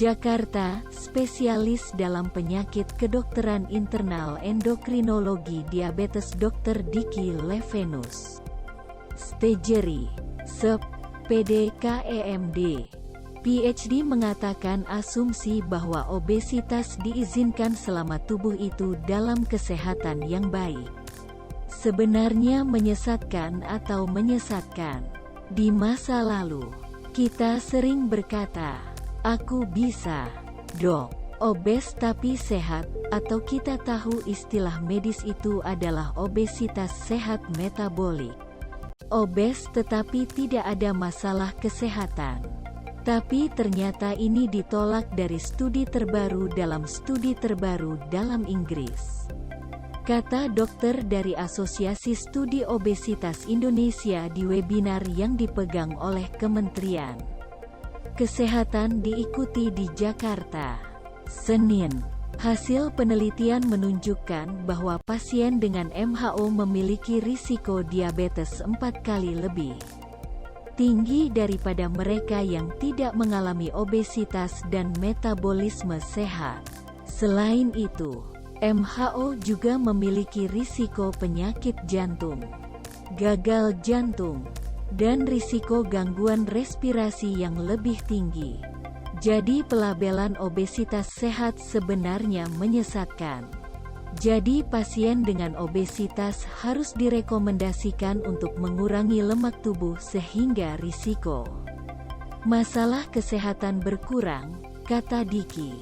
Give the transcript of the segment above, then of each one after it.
Jakarta, spesialis dalam penyakit kedokteran internal endokrinologi diabetes Dr. Diki Levenus Stejeri, SEP, PDKEMD, PhD mengatakan asumsi bahwa obesitas diizinkan selama tubuh itu dalam kesehatan yang baik sebenarnya menyesatkan atau menyesatkan. Di masa lalu, kita sering berkata, "Aku bisa, dok, obes tapi sehat," atau kita tahu istilah medis itu adalah obesitas sehat metabolik. Obes tetapi tidak ada masalah kesehatan. Tapi ternyata ini ditolak dari studi terbaru dalam Inggris. Kata dokter dari Asosiasi Studi Obesitas Indonesia di webinar yang dipegang oleh Kementerian Kesehatan diikuti di Jakarta, Senin. Hasil penelitian menunjukkan bahwa pasien dengan MHO memiliki risiko diabetes 4 kali lebih tinggi daripada mereka yang tidak mengalami obesitas dan metabolisme sehat. Selain itu, MHO juga memiliki risiko penyakit jantung, gagal jantung, dan risiko gangguan respirasi yang lebih tinggi. Jadi pelabelan obesitas sehat sebenarnya menyesatkan. Jadi pasien dengan obesitas harus direkomendasikan untuk mengurangi lemak tubuh sehingga risiko masalah kesehatan berkurang, kata Diki.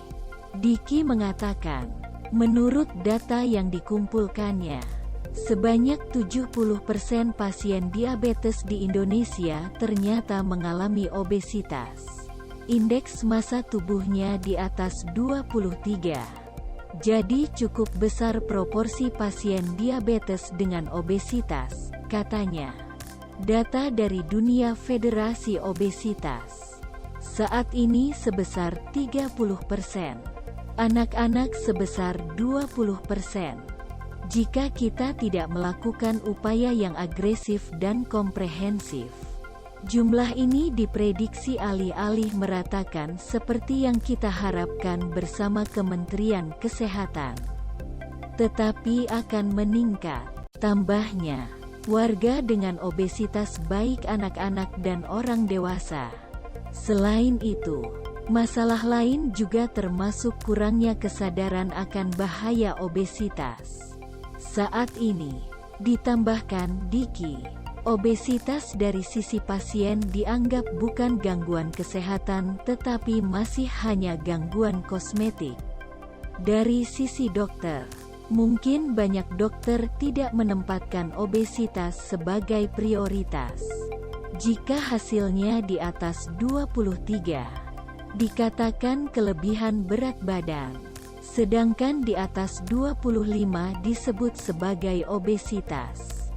Diki mengatakan, menurut data yang dikumpulkannya, sebanyak 70% pasien diabetes di Indonesia ternyata mengalami obesitas. Indeks massa tubuhnya di atas 23. Jadi cukup besar proporsi pasien diabetes dengan obesitas, katanya. Data dari Dunia Federasi Obesitas saat ini sebesar 30%. Anak-anak sebesar 20%. Jika kita tidak melakukan upaya yang agresif dan komprehensif, jumlah ini diprediksi alih-alih meratakan seperti yang kita harapkan bersama Kementerian Kesehatan, tetapi akan meningkat. Tambahnya, warga dengan obesitas baik anak-anak dan orang dewasa. Selain itu, masalah lain juga termasuk kurangnya kesadaran akan bahaya obesitas. Saat ini, ditambahkan Diki, obesitas dari sisi pasien dianggap bukan gangguan kesehatan tetapi masih hanya gangguan kosmetik. Dari sisi dokter, mungkin banyak dokter tidak menempatkan obesitas sebagai prioritas. Jika hasilnya di atas 23, dikatakan kelebihan berat badan, sedangkan di atas 25 disebut sebagai obesitas.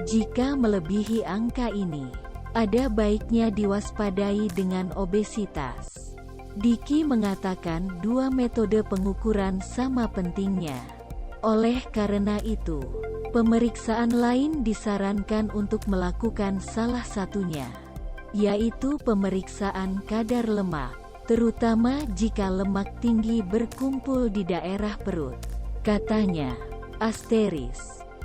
Jika melebihi angka ini, ada baiknya diwaspadai dengan obesitas. Diki mengatakan dua metode pengukuran sama pentingnya. Oleh karena itu, pemeriksaan lain disarankan untuk melakukan salah satunya, yaitu pemeriksaan kadar lemak, terutama jika lemak tinggi berkumpul di daerah perut, katanya. Asteris.